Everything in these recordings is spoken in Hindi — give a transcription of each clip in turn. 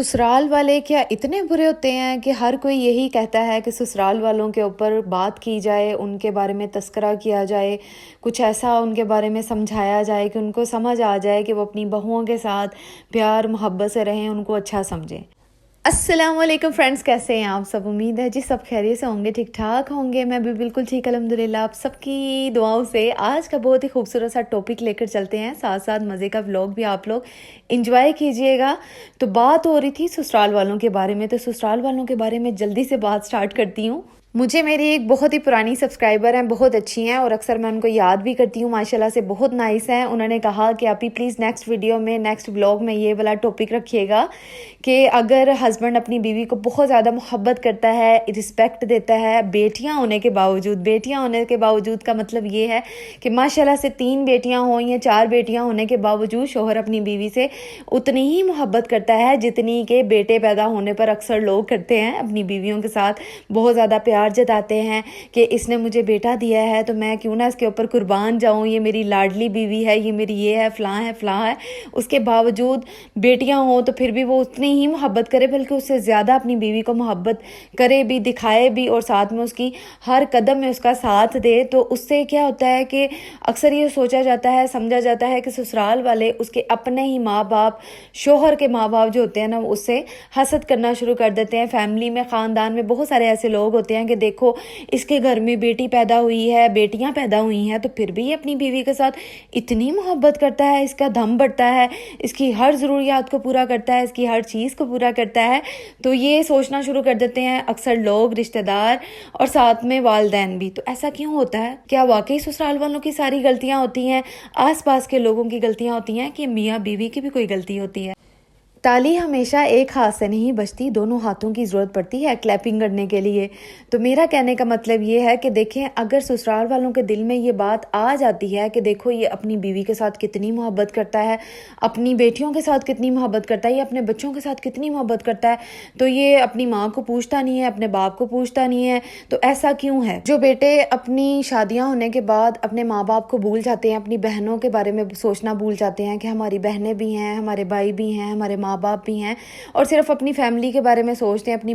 ससुराल वाले क्या इतने बुरे होते हैं कि हर कोई यही कहता है कि ससुराल वालों के ऊपर बात की जाए, उनके बारे में तस्करा किया जाए, कुछ ऐसा उनके बारे में समझाया जाए कि उनको समझ आ जाए कि वो अपनी बहुओं के साथ प्यार मोहब्बत से रहें, उनको अच्छा समझें। अस्सलाम वालेकुम फ्रेंड्स, कैसे हैं आप सब? उम्मीद है जी सब खैरियत से होंगे, ठीक ठाक होंगे। मैं भी बिल्कुल ठीक अल्हम्दुलिल्लाह। आप सबकी दुआओं से आज का बहुत ही खूबसूरत सा टॉपिक लेकर चलते हैं, साथ साथ मज़े का व्लॉग भी आप लोग इंजॉय कीजिएगा। तो बात हो रही थी ससुराल वालों के बारे में, तो ससुराल वालों के बारे में जल्दी से बात स्टार्ट करती हूँ। मुझे मेरी एक बहुत ही पुरानी सब्सक्राइबर हैं, बहुत अच्छी हैं और अक्सर मैं उनको याद भी करती हूँ, माशाल्लाह से बहुत नाइस हैं। उन्होंने कहा कि आप ही प्लीज़ नेक्स्ट वीडियो में, नेक्स्ट व्लॉग में ये वाला टॉपिक रखिएगा कि अगर हस्बैंड अपनी बीवी को बहुत ज़्यादा मोहब्बत करता है, रिस्पेक्ट देता है, बेटियाँ होने के बावजूद का मतलब ये है कि माशाल्लाह से 3 बेटियाँ हों या 4 बेटियाँ होने के बावजूद शोहर अपनी बीवी से उतनी ही मोहब्बत करता है जितनी के बेटे पैदा होने पर अक्सर लोग करते हैं। अपनी बीवियों के साथ बहुत ज़्यादा प्यार जताते हैं कि इसने मुझे बेटा दिया है तो मैं क्यों ना इसके ऊपर कुर्बान जाऊं, ये मेरी लाडली बीवी है, ये मेरी ये है, फलां है। उसके बावजूद बेटियां हों तो फिर भी वो उतनी ही मोहब्बत करे, बल्कि उससे ज़्यादा अपनी बीवी को मोहब्बत करे भी, दिखाए भी और साथ में उसकी हर कदम में उसका साथ दे। तो उससे क्या होता है कि अक्सर ये सोचा जाता है, समझा जाता है कि ससुराल वाले उसके अपने ही माँ बाप, शोहर के माँ बाप जो होते हैं ना, उससे हसद करना शुरू कर देते हैं। फैमिली में, ख़ानदान में बहुत सारे ऐसे लोग होते हैं कि देखो इसके घर में बेटी पैदा हुई है, बेटियां पैदा हुई हैं, तो फिर भी ये अपनी बीवी के साथ इतनी मोहब्बत करता है, इसका दम बढ़ता है, इसकी हर ज़रूरियात को पूरा करता है, इसकी हर चीज़ को पूरा करता है। तो ये सोचना शुरू कर देते हैं अक्सर लोग, रिश्तेदार और साथ में वालिदैन भी। तो ऐसा क्यों होता है? क्या वाकई ससुराल वालों की सारी गलतियां होती हैं, आस पास के लोगों की गलतियां होती हैं, कि मियाँ बीवी की भी कोई गलती होती है? ताली हमेशा एक हाथ से नहीं बजती, दोनों हाथों की ज़रूरत पड़ती है क्लैपिंग करने के लिए। तो मेरा कहने का मतलब ये है कि देखें, अगर ससुराल वालों के दिल में ये बात आ जाती है कि देखो ये अपनी बीवी के साथ कितनी मोहब्बत करता है, अपनी बेटियों के साथ कितनी मोहब्बत करता है, ये अपने बच्चों के साथ कितनी मोहब्बत करता है, तो ये अपनी माँ को पूछता नहीं है, अपने बाप को पूछता नहीं है, तो ऐसा क्यों है? जो बेटे अपनी शादियाँ होने के बाद अपने माँ बाप को भूल जाते हैं, अपनी बहनों के बारे में सोचना भूल जाते हैं कि हमारी बहनें भी हैं, हमारे भाई भी हैं, हमारे माँ बाप भी हैं, और सिर्फ अपनी फैमिली के बारे में सोचते हैं, अपनी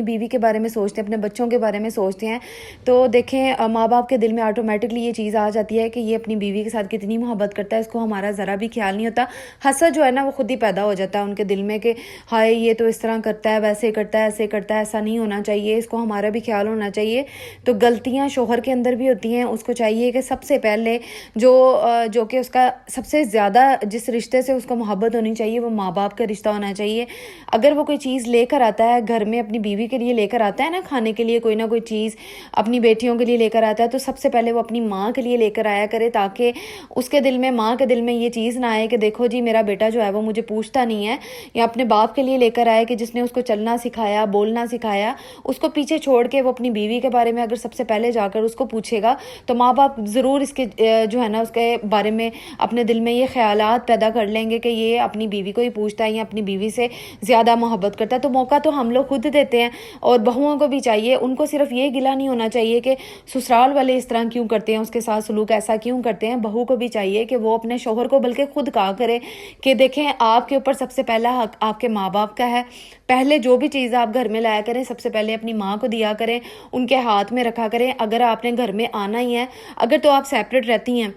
बीवी के बारे में सोचते हैं, अपने बच्चों के बारे में सोचते हैं, तो देखें माँ बाप के दिल में ऑटोमेटिकली ये चीज़ आ जाती है कि ये अपनी बीवी के साथ कितनी मोहब्बत करता है, इसको हमारा ज़रा भी ख्याल नहीं होता। हसद जो है ना वो खुद ही पैदा हो जाता है उनके दिल में कि हाय ये तो इस तरह करता है, वैसे करता है, ऐसे करता है, ऐसा नहीं होना चाहिए, इसको हमारा भी ख्याल होना चाहिए। तो गलतियाँ शोहर के अंदर भी होती हैं। उसको चाहिए कि सबसे पहले जो कि उसका सबसे ज़्यादा जिस रिश्ते से उसको मोहब्बत होनी चाहिए वो माँ बाप का रिश्ता होना चाहिए। अगर वो कोई चीज़ लेकर आता है घर में, अपनी बीवी के लिए लेकर आता है ना, खाने के लिए कोई ना कोई चीज़ अपनी बेटियों के लिए लेकर आता है, तो सबसे पहले वो अपनी माँ के लिए लेकर आया करे, ताकि उसके दिल में, माँ के दिल में ये चीज़ ना आए कि देखो जी मेरा बेटा जो है वो मुझे पूछता नहीं है। या अपने बाप के लिए लेकर आए कि जिसने उसको चलना सिखाया, बोलना सिखाया, उसको पीछे छोड़ के वो अपनी बीवी के बारे में अगर सबसे पहले जाकर उसको पूछेगा तो माँ बाप ज़रूर इसके जो है ना उसके बारे में अपने दिल में ये ख्यालात पैदा कर लेंगे कि ये अपनी बीवी को ही पूछता है या अपनी बीवी से ज़्यादा मोहब्बत करता है। तो मौका तो हम लोग खुद देते हैं, और बहुओं को भी चाहिए, उनको सिर्फ ये गिला नहीं होना चाहिए कि ससुराल वाले इस तरह क्यों करते हैं, उसके साथ सलूक ऐसा क्यों करते हैं। बहू को भी चाहिए कि वो अपने शोहर को बल्कि खुद कहा करे कि देखें आपके ऊपर सबसे पहला हक आपके माँ बाप का है। पहले जो भी चीज़ आप घर में लाया करें सबसे पहले अपनी माँ को दिया करें, उनके हाथ में रखा करें। अगर आपने घर में आना ही है, अगर तो आप सेपरेट रहती हैं,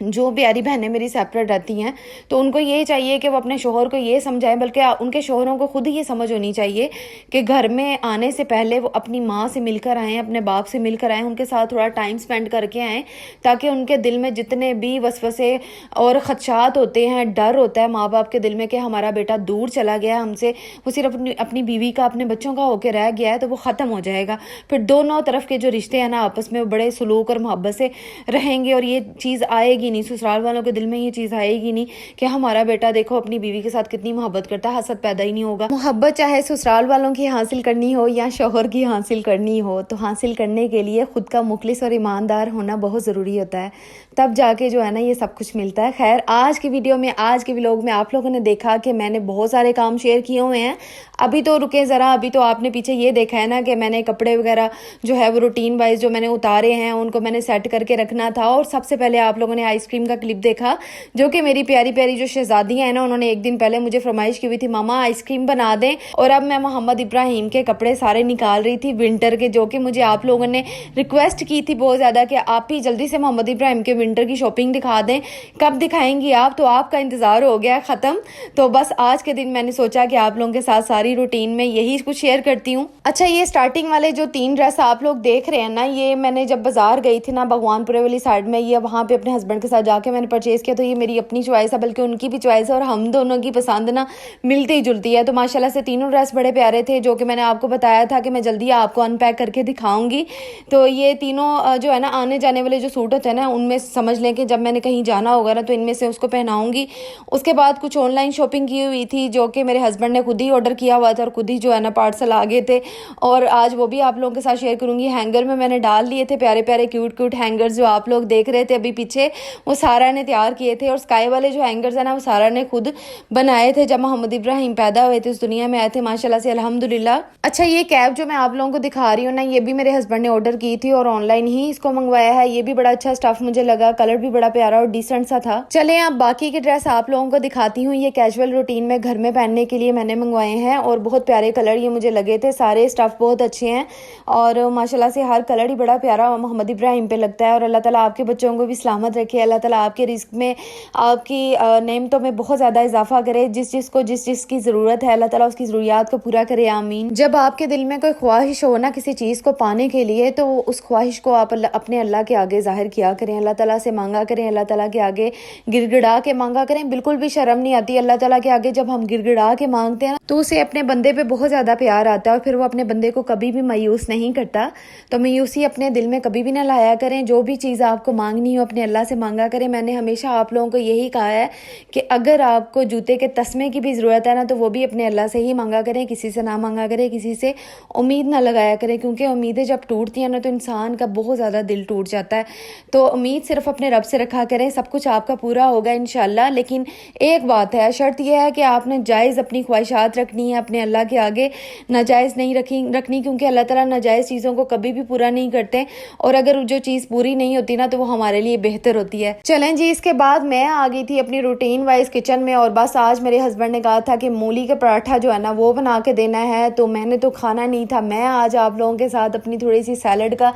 जो प्यारी बहनें मेरी सेपरेट रहती हैं, तो उनको ये चाहिए कि वो अपने शोहर को ये समझाएं, बल्कि उनके शोहरों को खुद ये समझ होनी चाहिए कि घर में आने से पहले वो अपनी माँ से मिलकर आएँ, अपने बाप से मिलकर आएँ, उनके साथ थोड़ा टाइम स्पेंड करके आएँ, ताकि उनके दिल में जितने भी वसवसे और खदशात होते हैं, डर होता है माँ बाप के दिल में कि हमारा बेटा दूर चला गया हमसे, वो सिर्फ अपनी बीवी का, अपने बच्चों का होकर रह गया है, तो वो ख़त्म हो जाएगा। फिर दोनों तरफ के जो रिश्ते हैं ना आपस में, वो बड़े सलूक और मोहब्बत से रहेंगे, और ये चीज़ आएगी नहीं, ससुराल वालों के दिल में ये चीज़ आएगी नहीं कि हमारा बेटा देखो अपनी बीवी के साथ कितनी मोहब्बत करता है। हसद पैदा ही नहीं होगा। मोहब्बत चाहे ससुराल वालों की हासिल करनी हो या शोहर की हासिल करनी हो, तो हासिल करने के लिए खुद का मुखलिस और ईमानदार होना बहुत ज़रूरी होता है, तब जाके जो है ना ये सब कुछ मिलता है। खैर, आज की वीडियो में, आज के व्लॉग में आप लोगों ने देखा कि मैंने बहुत सारे काम शेयर किए हुए हैं। अभी तो रुके ज़रा, अभी तो आपने पीछे ये देखा है ना कि मैंने कपड़े वगैरह जो है वो रूटीन वाइज जो मैंने उतारे हैं उनको मैंने सेट करके रखना था, और सबसे पहले आप लोगों ने आइसक्रीम का क्लिप देखा, जो कि मेरी प्यारी प्यारी जो शहजादियाँ हैं ना, उन्होंने एक दिन पहले मुझे फरमाइश की हुई थी मामा आइसक्रीम बना दें। और अब मैं मोहम्मद इब्राहिम के कपड़े सारे निकाल रही थी विंटर के, जो कि मुझे आप लोगों ने रिक्वेस्ट की थी बहुत ज़्यादा कि आप ही जल्दी से मोहम्मद इब्राहिम के विंटर की शॉपिंग दिखा दें। कब दिखाएंगी आप? तो आपका इंतज़ार हो गया ख़त्म। तो बस आज के दिन मैंने सोचा कि आप लोगों के साथ सारी रूटीन में यही कुछ शेयर करती हूँ। अच्छा, ये स्टार्टिंग वाले जो 3 ड्रेस आप लोग देख रहे हैं ना, ये मैंने जब बाजार गई थी ना भगवानपुरे वाली साइड में, ये वहाँ पे अपने हस्बैंड के साथ जाके मैंने परचेज़ किया। तो ये मेरी अपनी चॉइस है, बल्कि उनकी भी चॉइस है, और हम दोनों की पसंद ना मिलती जुलती है। तो माशाल्लाह से तीनों ड्रेस बड़े प्यारे थे, जो कि मैंने आपको बताया था कि मैं जल्दी आपको अनपैक करके दिखाऊंगी। तो ये तीनों जो है ना, आने जाने वाले जो सूट होते हैं ना, उनमें समझ लें कि जब मैंने कहीं जाना होगा ना तो इनमें से उसको पहनाऊंगी। उसके बाद कुछ ऑनलाइन शॉपिंग की हुई थी, जो कि मेरे हस्बैंड ने खुद ही ऑर्डर किया हुआ था और खुद ही जो है ना पार्सल आ गए थे, और आज वो भी आप लोगों के साथ शेयर करूंगी। हैंगर में मैंने डाल लिए थे प्यारे प्यारे क्यूट क्यूट हैंगर्स, जो आप लोग देख रहे थे अभी पीछे, वो सारा ने तैयार किए थे। और स्काई वाले जो हैंगर्स है ना, वो सारा ने खुद बनाए थे जब मोहम्मद इब्राहिम पैदा हुए थे, इस दुनिया में आए थे माशाल्लाह से, अल्हम्दुलिल्लाह। अच्छा, ये कैप जो मैं आप लोगों को दिखा रही हूँ ना, ये भी मेरे हस्बैंड ने ऑर्डर की थी और ऑनलाइन ही इसको मंगवाया है। ये भी बड़ा अच्छा स्टफ मुझे लगा, कलर भी बड़ा प्यारा और डिसेंट सा था। चलें अब बाकी के ड्रेस आप लोगों को दिखाती हूँ। ये कैजुअल रूटीन में घर में पहनने के लिए मैंने मंगवाए हैं, और बहुत प्यारे कलर ये मुझे लगे थे। सारे स्टफ बहुत अच्छे हैं, और माशाल्लाह से हर कलर ही बड़ा प्यारा मोहम्मद इब्राहिम पे लगता है। और अल्लाह ताला आपके बच्चों को भी सलामत रखे, अल्लाह ताला आपके रिस्क में, आपकी नेमतों में बहुत ज़्यादा इजाफा करे। जिस जिस की ज़रूरत है अल्लाह ताला उसकी ज़रूरियात को पूरा करे, आमीन। जब आपके दिल में कोई ख्वाहिश हो ना किसी चीज़ को पाने के लिए, तो उस ख्वाहिश को आप अपने अल्लाह के आगे जाहिर किया करें, अल्लाह ताला से मांगा करें, अल्लाह ताला के आगे गिड़गिड़ा के मांगा करें। बिल्कुल भी शर्म नहीं आती अल्लाह ताला के आगे जब हम गिड़गिड़ा के मांगते हैं, तो उसे अपने बंदे पे बहुत ज़्यादा प्यार आता है, और फिर वो अपने बंदे को कभी भी मायूस नहीं करता। तो मायूसी अपने दिल में कभी भी ना लाया करें। जो भी चीज़ आपको मांगनी हो अपने अल्लाह से मांगा करें। मैंने हमेशा आप लोगों को यही कहा है कि अगर आपको जूते के तस्मे की भी ज़रूरत है ना, तो वो भी अपने अल्लाह से ही मांगा करें, किसी से ना मांगा करें, किसी से उम्मीद ना लगाया करें, क्योंकि उम्मीदें जब टूटती हैं ना, तो इंसान का बहुत ज़्यादा दिल टूट जाता है। तो उम्मीद सिर्फ अपने रब से रखा करें, सब कुछ आपका पूरा होगा इंशाल्लाह। लेकिन एक बात है, शर्त यह है कि आपने जायज़ अपनी ख्वाहिशात रखनी है अपने अल्लाह के आगे, नाजायज़ नहीं रखनी, क्योंकि अल्लाह ताला नाजायज़ चीज़ों को कभी भी पूरा नहीं करते, और अगर जो चीज़ पूरी नहीं होती ना, तो वो हमारे लिए बेहतर होती है। चलें जी, इसके बाद मैं आ गई थी अपनी रूटीन वाइज किचन में, और बस आज मेरे हस्बैंड ने कहा था कि मूली का पराठा जो है ना वो बना के देना है, तो मैंने तो खाना नहीं था। मैं आज आप लोगों के साथ अपनी थोड़ी सी सैलड का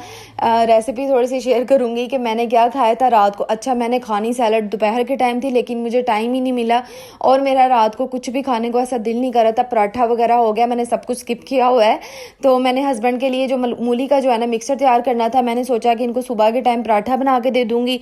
रेसिपी थोड़ी सी शेयर करूंगी कि मैंने क्या खाया था रात को। अच्छा, मैंने खानी सैलड दोपहर के टाइम थी, लेकिन मुझे टाइम ही नहीं मिला, और मेरा रात को कुछ भी खाने को ऐसा दिल नहीं कर रहा था। पराठा वगैरह हो गया, मैंने सब कुछ स्किप किया हुआ है। तो मैंने हस्बैंड के लिए जो मूली का जो है ना मिक्सर तैयार करना था, मैंने सोचा कि इनको सुबह के टाइम पराठा बना के दे दूंगी।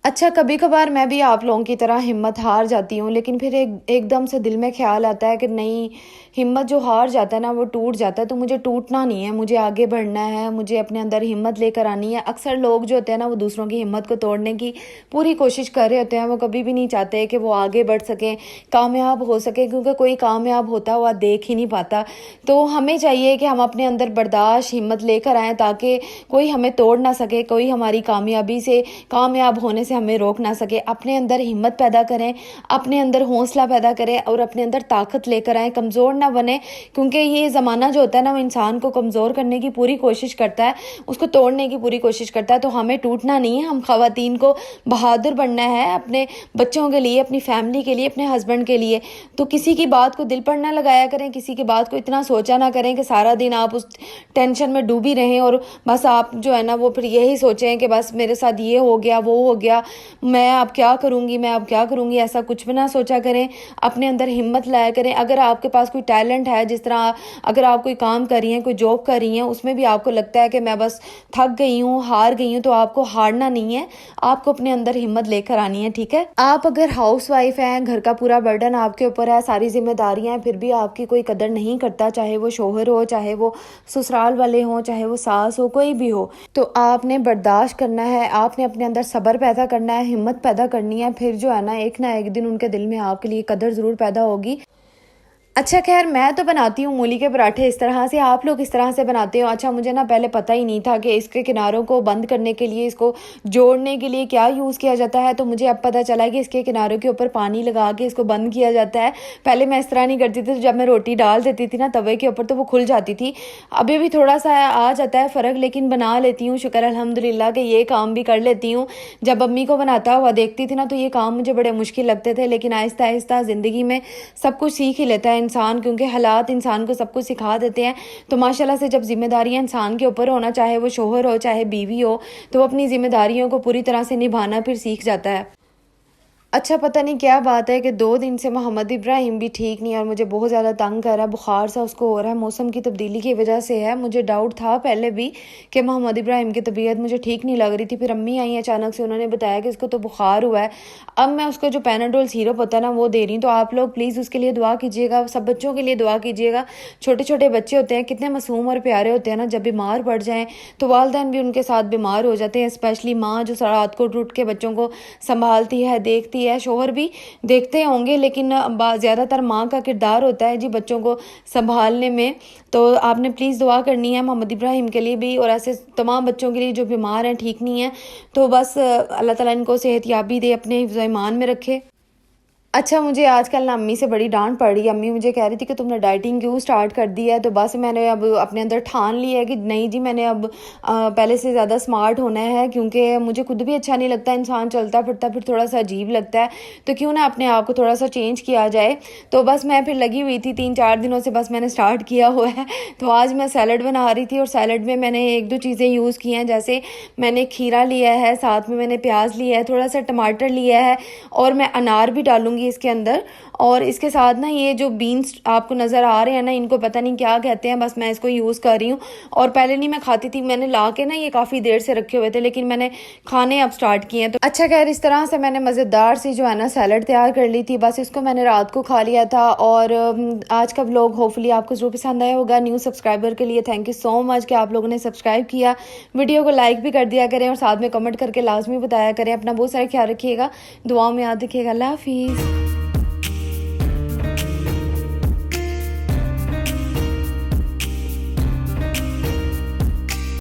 अच्छा, कभी कभार मैं भी आप लोगों की तरह हिम्मत हार जाती हूँ, लेकिन फिर एकदम से दिल में ख्याल आता है कि नहीं, हिम्मत जो हार जाता है ना वो टूट जाता है। तो मुझे टूटना नहीं है, मुझे आगे बढ़ना है, मुझे अपने अंदर हिम्मत लेकर आनी है। अक्सर लोग जो होते हैं ना, वो दूसरों की हिम्मत को तोड़ने की पूरी कोशिश कर रहे होते हैं। वो कभी भी नहीं चाहते कि वो आगे बढ़ सकें, कामयाब हो सकें, क्योंकि कोई कामयाब होता हुआ देख ही नहीं पाता। तो हमें चाहिए कि हम अपने अंदर बर्दाश्त, हिम्मत लेकर आएँ, ताकि कोई हमें तोड़ ना सके, कोई हमारी कामयाबी से, कामयाब होने से हमें रोक ना सके। अपने अंदर हिम्मत पैदा करें, अपने अंदर हौसला पैदा करें, और अपने अंदर ताकत लेकर आएँ। कमज़ोर ना बने, क्योंकि ये ज़माना जो होता है ना, वो इंसान को कमज़ोर करने की पूरी कोशिश करता है, उसको तोड़ने की पूरी कोशिश करता है। तो हमें टूटना नहीं है, हम ख़वातीन को बहादुर बनना है, अपने बच्चों के लिए, अपनी फैमिली के लिए, अपने हस्बैंड के लिए। तो किसी की बात को दिल पर ना लगाया करें, किसी की बात को इतना सोचा ना करें कि सारा दिन आप उस टेंशन में डूबी रहें, और बस आप जो है ना वो फिर यही सोचें कि बस मेरे साथ ये हो गया, वो हो गया, मैं अब क्या करूँगी, मैं अब क्या करूँगी। ऐसा कुछ भी ना सोचा करें, अपने अंदर हिम्मत लाया करें। अगर आपके पास कोई टैलेंट है, जिस तरह अगर आप कोई काम कर रही हैं, कोई जॉब कर रही हैं, उसमें भी आपको लगता है कि मैं बस थक गई हूँ, हार गई हूँ, तो आपको हारना नहीं है, आपको अपने अंदर हिम्मत लेकर आनी है, ठीक है। आप अगर हाउस वाइफ हैं, घर का पूरा बर्डन आपके ऊपर है, सारी जिम्मेदारियां हैं, फिर भी आपकी कोई कदर नहीं करता, चाहे वो शोहर हो, चाहे वो ससुराल वाले हों, चाहे वो सास हो, कोई भी हो, तो आपने बर्दाश्त करना है, आपने अपने अंदर सब्र पैदा करना है, हिम्मत पैदा करनी है। फिर जो है ना एक दिन उनके दिल में आपके लिए कदर ज़रूर पैदा होगी। अच्छा ख़ैर मैं तो बनाती हूँ मूली के पराठे इस तरह से, आप लोग इस तरह से बनाते हो। अच्छा मुझे ना पहले पता ही नहीं था कि इसके किनारों को बंद करने के लिए, इसको जोड़ने के लिए क्या यूज़ किया जाता है, तो मुझे अब पता चला कि इसके किनारों के ऊपर पानी लगा के इसको बंद किया जाता है। पहले मैं इस तरह नहीं करती थी, तो जब मैं रोटी डाल देती थी ना तवे के ऊपर तो वो खुल जाती थी। अभी भी थोड़ा-सा आ जाता है फ़र्क, लेकिन बना लेती हूँ, शुक्र अल्हम्दुलिल्लाह कि ये काम भी कर लेती हूँ। जब अम्मी को बनाता हुआ देखती थी ना तो ये काम मुझे बड़े मुश्किल लगते थे, लेकिन आहिस्ता-आहिस्ता ज़िंदगी में सब कुछ सीख ही लेता है इंसान, क्योंकि हालात इंसान को सब कुछ सिखा देते हैं। तो माशाल्लाह से जब ज़िम्मेदारियाँ इंसान के ऊपर होना, चाहे वो शौहर हो, चाहे बीवी हो, तो वो अपनी ज़िम्मेदारियों को पूरी तरह से निभाना फिर सीख जाता है। अच्छा पता नहीं क्या बात है कि 2 दिन से मोहम्मद इब्राहिम भी ठीक नहीं है और मुझे बहुत ज़्यादा तंग कर रहा है, बुखार सा उसको हो रहा है, मौसम की तब्दीली की वजह से है। मुझे डाउट था पहले भी कि मोहम्मद इब्राहिम की तबीयत मुझे ठीक नहीं लग रही थी, फिर अम्मी आई अचानक से, उन्होंने बताया कि इसको तो बुखार हुआ है। अब मैं उसको जो पैनाडोल सिरप होता है ना वो दे रही हूँ, तो आप लोग प्लीज़ उसके लिए दुआ कीजिएगा, सब बच्चों के लिए दुआ कीजिएगा। छोटे-छोटे बच्चे होते हैं, कितने मासूम और प्यारे होते हैं ना, जब बीमार पड़ जाएँ तो वालिदैन भी उनके साथ बीमार हो जाते हैं, स्पेशली माँ जो रात को उठ के बच्चों को सँभालती है, देखती है, शौहर भी देखते होंगे, लेकिन ज़्यादातर माँ का किरदार होता है जी बच्चों को सँभालने में। तो आपने प्लीज़ दुआ करनी है मोहम्मद इब्राहिम के लिए भी और ऐसे तमाम बच्चों के लिए जो बीमार हैं, ठीक नहीं हैं। तो बस अल्लाह ताला इनको सेहतयाबी दे, अपने हिफ्ज़-ओ ईमान में रखे। अच्छा मुझे आजकल ना अम्मी से बड़ी डाँट पड़ रही है। अम्मी मुझे कह रही थी कि तुमने डाइटिंग क्यों स्टार्ट कर दी है? तो बस मैंने अब अपने अंदर ठान लिया है कि नहीं जी, मैंने अब पहले से ज़्यादा स्मार्ट होना है, क्योंकि मुझे खुद भी अच्छा नहीं लगता इंसान चलता-फिरता फिर थोड़ा-सा अजीब लगता है। तो क्यों ना अपने आप को थोड़ा-सा चेंज किया जाए। तो बस मैं फिर लगी हुई थी 3-4 दिनों से, बस मैंने स्टार्ट किया हुआ है। तो आज मैं सैलड बना रही थी और सैलड में मैंने 1-2 चीज़ें यूज़ की हैं, जैसे मैंने खीरा लिया है, साथ में मैंने प्याज़ लिया है, थोड़ा-सा टमाटर लिया है और मैं अनार भी डालूँगी इसके अंदर। और इसके साथ ना ये जो बीन्स आपको नज़र आ रहे हैं ना, इनको पता नहीं क्या कहते हैं, बस मैं इसको यूज़ कर रही हूँ। और पहले नहीं मैं खाती थी, मैंने ला के ना ये काफ़ी देर से रखे हुए थे, लेकिन मैंने खाने अब स्टार्ट किए हैं। तो अच्छा खैर इस तरह से मैंने मज़ेदार सी जो है ना सैलड तैयार कर ली थी, बस इसको मैंने रात को खा लिया था। और आज का व्लॉग होपफुली आपको ज़रूर पसंद आया होगा। न्यू सब्सक्राइबर के लिए थैंक यू सो मच कि आप लोगों ने सब्सक्राइब किया। वीडियो को लाइक भी कर दिया करें और साथ में कमेंट करके लाजमी बताया करें। अपना बहुत सारा ख्याल रखिएगा, दुआओं में याद रखिएगा। अल्लाह हाफिज़।